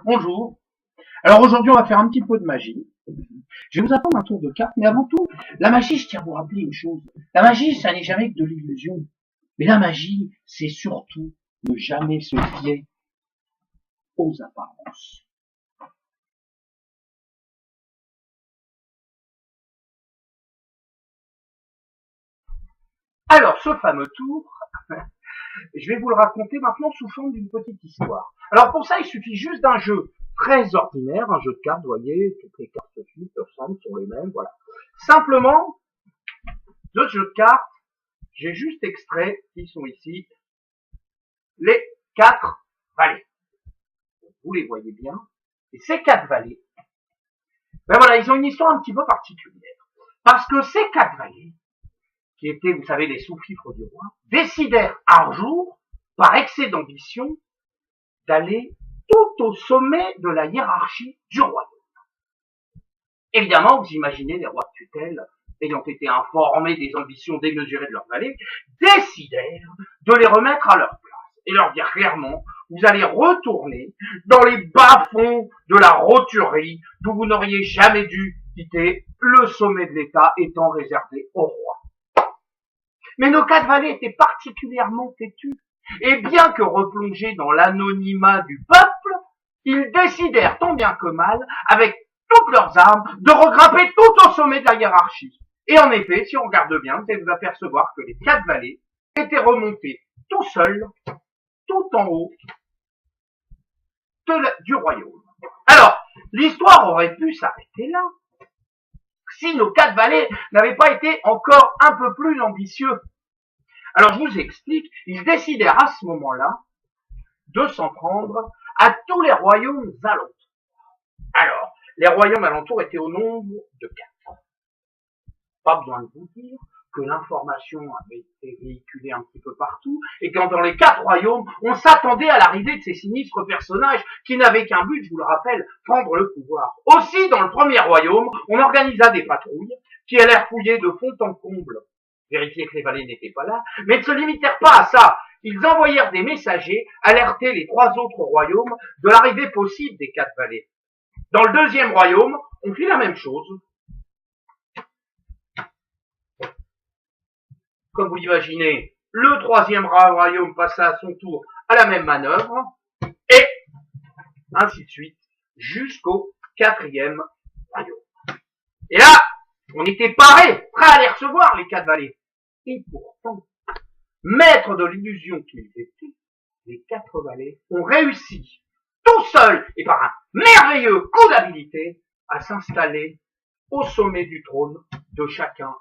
Bonjour. Alors aujourd'hui, on va faire un petit peu de magie. Je vais vous apprendre un tour de cartes, mais avant tout, la magie, je tiens à vous rappeler une chose. La magie, ça n'est jamais que de l'illusion. Mais la magie, c'est surtout ne jamais se fier aux apparences. Alors, ce fameux tour, je vais vous le raconter maintenant sous forme d'une petite histoire. Alors pour ça, il suffit juste d'un jeu très ordinaire, un jeu de cartes, vous voyez, toutes les cartes qui ressemblent, sont les mêmes, voilà. Simplement, de ce jeu de cartes, j'ai juste extrait, qui sont ici, les 4 valets. Vous les voyez bien. Et ces 4 valets, ben voilà, ils ont une histoire un petit peu particulière. Parce que ces 4 valets, qui étaient, vous savez, les sous-fifres du roi, décidèrent un jour, par excès d'ambition, d'aller tout au sommet de la hiérarchie du royaume. Évidemment, vous imaginez les rois de tutelle, ayant été informés des ambitions démesurées de leurs valets, décidèrent de les remettre à leur place et leur dire clairement, vous allez retourner dans les bas-fonds de la roturerie d'où vous n'auriez jamais dû quitter, le sommet de l'État étant réservé au roi. Mais nos 4 valets étaient particulièrement têtus, et bien que replongés dans l'anonymat du peuple, ils décidèrent tant bien que mal, avec toutes leurs armes, de regrimper tout au sommet de la hiérarchie. Et en effet, si on regarde bien, vous allez vous apercevoir que les 4 valets étaient remontés tout seuls, tout en haut du royaume. Alors, l'histoire aurait pu s'arrêter là, si nos 4 valets n'avaient pas été encore un peu plus ambitieux. Alors, je vous explique, ils décidèrent à ce moment-là de s'en prendre à tous les royaumes alentours. Alors, les royaumes alentours étaient au nombre de 4. Pas besoin de vous dire que l'information avait été véhiculée un petit peu partout, et quand dans les 4 royaumes, on s'attendait à l'arrivée de ces sinistres personnages qui n'avaient qu'un but, je vous le rappelle, prendre le pouvoir. Aussi, dans le premier royaume, on organisa des patrouilles qui allèrent fouiller de fond en comble, vérifier que les valets n'étaient pas là, mais ne se limitèrent pas à ça. Ils envoyèrent des messagers alerter les 3 autres royaumes de l'arrivée possible des 4 valets. Dans le deuxième royaume, on fit la même chose. Comme vous l'imaginez, le troisième royaume passa à son tour à la même manœuvre, et ainsi de suite, jusqu'au 4e royaume. Et là, on était parés, prêts à les recevoir, les 4 valets. Et pourtant, maîtres de l'illusion qu'ils étaient, les 4 valets ont réussi, tout seuls et par un merveilleux coup d'habilité, à s'installer au sommet du trône de chacun